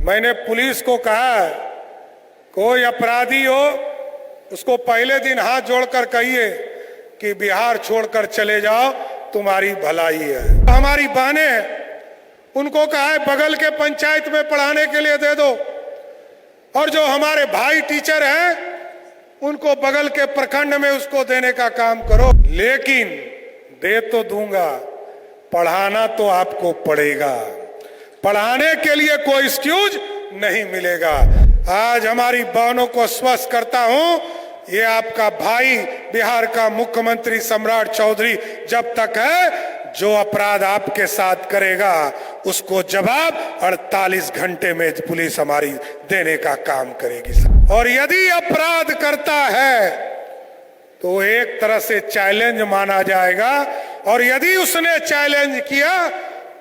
मैंने पुलिस को कहा है, कोई अपराधी हो उसको पहले दिन हाथ जोड़कर कहिए कि बिहार छोड़कर चले जाओ, तुम्हारी भलाई है। हमारी बहनें हैं, उनको कहा है बगल के पंचायत में पढ़ाने के लिए दे दो, और जो हमारे भाई टीचर हैं उनको बगल के प्रखंड में उसको देने का काम करो। लेकिन दे तो दूंगा, पढ़ाना तो आपको पड़ेगा, पढ़ाने के लिए कोई एक्सक्यूज नहीं मिलेगा। आज हमारी बहनों को स्वस्थ करता हूं, ये आपका भाई बिहार का मुख्यमंत्री सम्राट चौधरी जब तक है, जो अपराध आपके साथ करेगा उसको जवाब 48 घंटे में पुलिस हमारी देने का काम करेगी। और यदि अपराध करता है तो एक तरह से चैलेंज माना जाएगा, और यदि उसने चैलेंज किया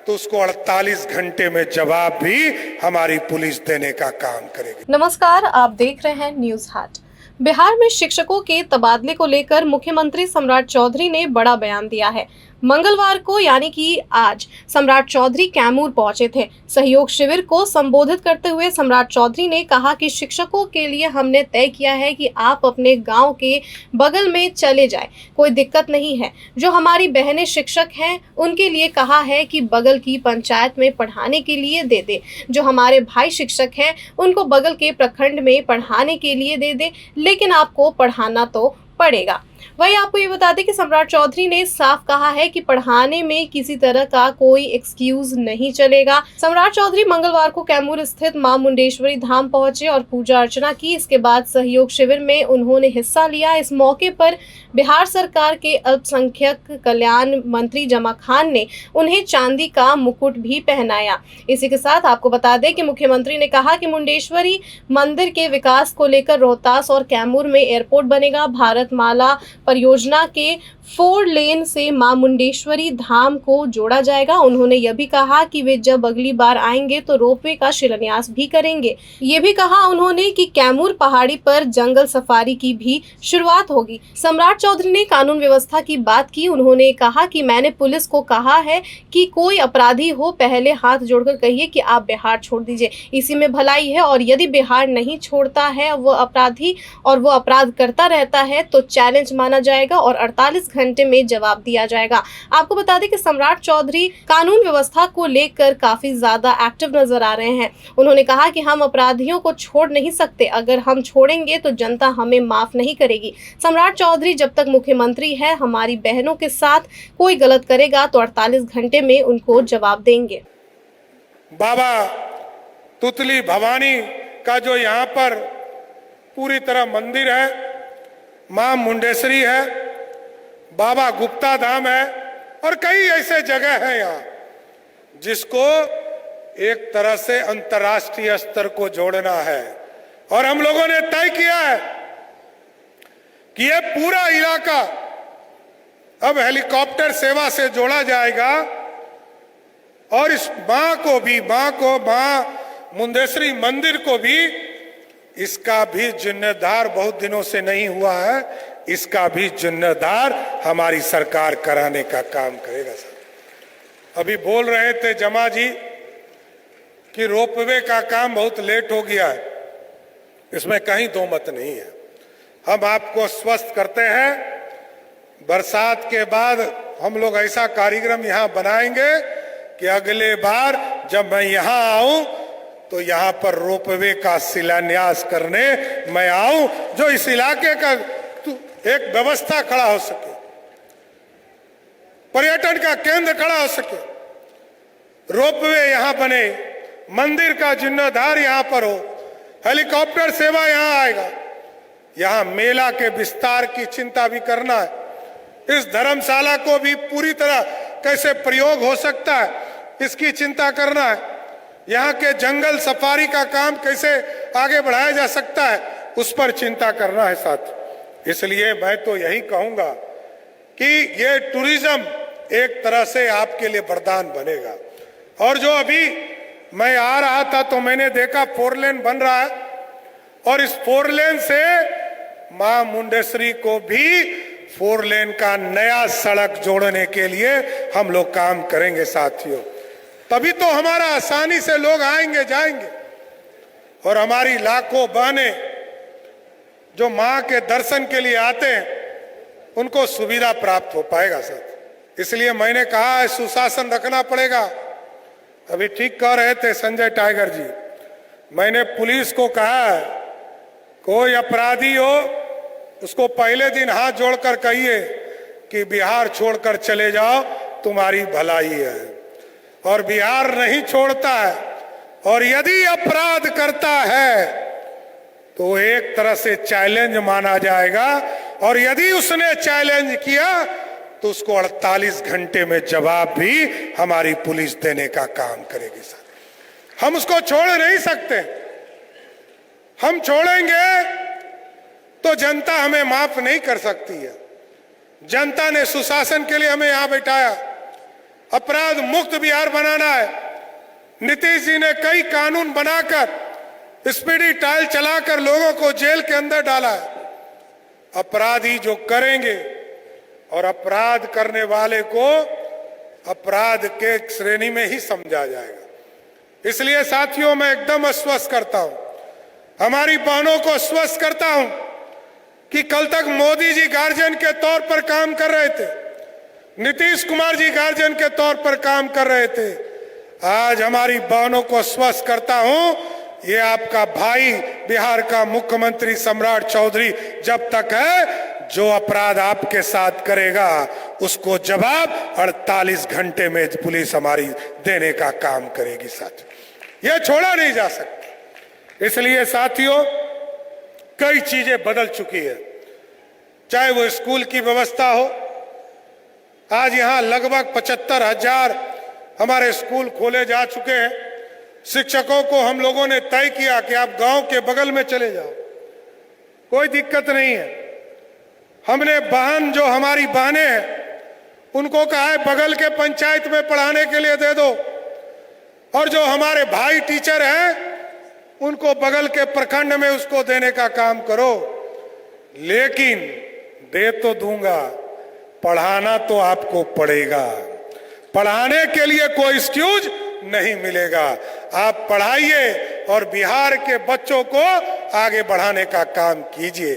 तो उसको 48 घंटे में जवाब भी हमारी पुलिस देने का काम करेगी। नमस्कार, आप देख रहे हैं न्यूज हाट। बिहार में शिक्षकों के तबादले को लेकर मुख्यमंत्री सम्राट चौधरी ने बड़ा बयान दिया है। मंगलवार को यानी कि आज सम्राट चौधरी कैमूर पहुंचे थे। सहयोग शिविर को संबोधित करते हुए सम्राट चौधरी ने कहा कि शिक्षकों के लिए हमने तय किया है कि आप अपने गांव के बगल में चले जाएं, कोई दिक्कत नहीं है। जो हमारी बहनें शिक्षक हैं उनके लिए कहा है कि बगल की पंचायत में पढ़ाने के लिए दे दे। जो हमारे भाई शिक्षक हैं उनको बगल के प्रखंड में पढ़ाने के लिए दे दे, लेकिन आपको पढ़ाना तो पड़ेगा। वही आपको ये बता दें कि सम्राट चौधरी ने साफ कहा है कि पढ़ाने में किसी तरह का कोई एक्सक्यूज नहीं चलेगा। सम्राट चौधरी मंगलवार को कैमूर स्थित मां मुंडेश्वरी धाम पहुंचे और पूजा अर्चना की। इसके बाद सहयोग शिविर में उन्होंने हिस्सा लिया। इस मौके पर बिहार सरकार के अल्पसंख्यक कल्याण मंत्री जमा खान ने उन्हें चांदी का मुकुट भी पहनाया। इसी के साथ आपको बता दें कि मुख्यमंत्री ने कहा कि मुंडेश्वरी मंदिर के विकास को लेकर रोहतास और कैमूर में एयरपोर्ट बनेगा। भारतमाला परियोजना के 4 लेन से मां मुंडेश्वरी धाम को जोड़ा जाएगा। उन्होंने यह भी कहा कि वे जब अगली बार आएंगे तो रोपवे का शिलान्यास भी करेंगे। ये भी कहा उन्होंने कि कैमूर पहाड़ी पर जंगल सफारी की भी शुरुआत होगी। सम्राट चौधरी ने कानून व्यवस्था की बात की। उन्होंने कहा कि मैंने पुलिस को कहा है कि कोई अपराधी हो पहले हाथ जोड़कर कहिए कि आप बिहार छोड़ दीजिए, इसी में भलाई है। और यदि बिहार नहीं छोड़ता है वो अपराधी और वो अपराध करता रहता है तो चैलेंज माना जाएगा और 48 घंटे में जवाब दिया जाएगा। आपको बता दें कि सम्राट चौधरी कानून व्यवस्था को लेकर काफी ज्यादा एक्टिव नजर आ रहे हैं। उन्होंने कहा कि हम अपराधियों को छोड़ नहीं सकते, अगर हम छोड़ेंगे तो जनता हमें माफ नहीं करेगी। सम्राट चौधरी जब तक मुख्यमंत्री है, हमारी बहनों के साथ कोई गलत करेगा तो 48 घंटे में उनको जवाब देंगे। बाबा तुतली भवानी का जो यहाँ पर पूरी तरह मंदिर है, मां मुंडेश्वरी है, बाबा गुप्ता धाम है, और कई ऐसे जगह हैं यहाँ जिसको एक तरह से अंतर्राष्ट्रीय स्तर को जोड़ना है। और हम लोगों ने तय किया है कि ये पूरा इलाका अब हेलीकॉप्टर सेवा से जोड़ा जाएगा, और इस मां मुंडेश्वरी मंदिर को भी, इसका भी जिम्मेदार बहुत दिनों से नहीं हुआ है, इसका भी जिम्मेदार हमारी सरकार कराने का काम करेगा। सर अभी बोल रहे थे जमा जी कि रोपवे का काम बहुत लेट हो गया है, इसमें कहीं दो मत नहीं है। हम आपको स्वस्थ करते हैं, बरसात के बाद हम लोग ऐसा कार्यक्रम यहाँ बनाएंगे कि अगले बार जब मैं यहाँ आऊं तो यहाँ पर रोपवे का शिलान्यास करने मैं आऊं, जो इस इलाके का एक व्यवस्था खड़ा हो सके, पर्यटन का केंद्र खड़ा हो सके, रोपवे यहाँ बने, मंदिर का जीर्णोद्धार यहाँ पर हो, हेलीकॉप्टर सेवा यहाँ आएगा। यहाँ मेला के विस्तार की चिंता भी करना है, इस धर्मशाला को भी पूरी तरह कैसे प्रयोग हो सकता है इसकी चिंता करना है, यहाँ के जंगल सफारी का काम कैसे आगे बढ़ाया जा सकता है उस पर चिंता करना है साथ। इसलिए मैं तो यही कहूंगा कि ये टूरिज्म एक तरह से आपके लिए वरदान बनेगा। और जो अभी मैं आ रहा था तो मैंने देखा 4 लेन बन रहा है, और इस 4 लेन से मां मुंडेश्वरी को भी 4 लेन का नया सड़क जोड़ने के लिए हम लोग काम करेंगे साथियों। तभी तो हमारा आसानी से लोग आएंगे जाएंगे। और हमारी लाखों बहनें जो मां के दर्शन के लिए आते हैं उनको सुविधा प्राप्त हो पाएगा सर। इसलिए मैंने कहा है सुशासन रखना पड़ेगा। अभी ठीक कह रहे थे संजय टाइगर जी, मैंने पुलिस को कहा है कोई अपराधी हो उसको पहले दिन हाथ जोड़कर कहिए कि बिहार छोड़कर चले जाओ, तुम्हारी भलाई है। और बिहार नहीं छोड़ता है, और यदि अपराध करता है तो एक तरह से चैलेंज माना जाएगा, और यदि उसने चैलेंज किया तो उसको 48 घंटे में जवाब भी हमारी पुलिस देने का काम करेगी सर। हम उसको छोड़ नहीं सकते। हम छोड़ेंगे तो जनता हमें माफ नहीं कर सकती है। जनता ने सुशासन के लिए हमें यहां बैठाया, अपराध मुक्त बिहार बनाना है। नीतीश जी ने कई कानून बनाकर स्पीडी ट्रायल चलाकर लोगों को जेल के अंदर डाला है। अपराधी जो करेंगे और अपराध करने वाले को अपराध के श्रेणी में ही समझा जाएगा। इसलिए साथियों मैं एकदम आश्वस्त करता हूं, हमारी बहनों को आश्वस्त करता हूं कि कल तक मोदी जी गार्जियन के तौर पर काम कर रहे थे, नीतीश कुमार जी गार्जियन के तौर पर काम कर रहे थे। आज हमारी बहनों को आश्वस्त करता हूं, ये आपका भाई बिहार का मुख्यमंत्री सम्राट चौधरी जब तक है, जो अपराध आपके साथ करेगा उसको जवाब 48 घंटे में पुलिस हमारी देने का काम करेगी साथियों। यह छोड़ा नहीं जा सकता। इसलिए साथियों कई चीजें बदल चुकी है, चाहे वो स्कूल की व्यवस्था हो। आज यहां लगभग 75,000 हमारे स्कूल खोले जा चुके हैं। शिक्षकों को हम लोगों ने तय किया कि आप गांव के बगल में चले जाओ, कोई दिक्कत नहीं है। हमने बहन जो हमारी बहनें हैं उनको कहा है बगल के पंचायत में पढ़ाने के लिए दे दो, और जो हमारे भाई टीचर हैं उनको बगल के प्रखंड में उसको देने का काम करो। लेकिन दे तो दूंगा, पढ़ाना तो आपको पड़ेगा। पढ़ाने के लिए कोई एक्सक्यूज नहीं मिलेगा। आप पढ़ाइए और बिहार के बच्चों को आगे बढ़ाने का काम कीजिए।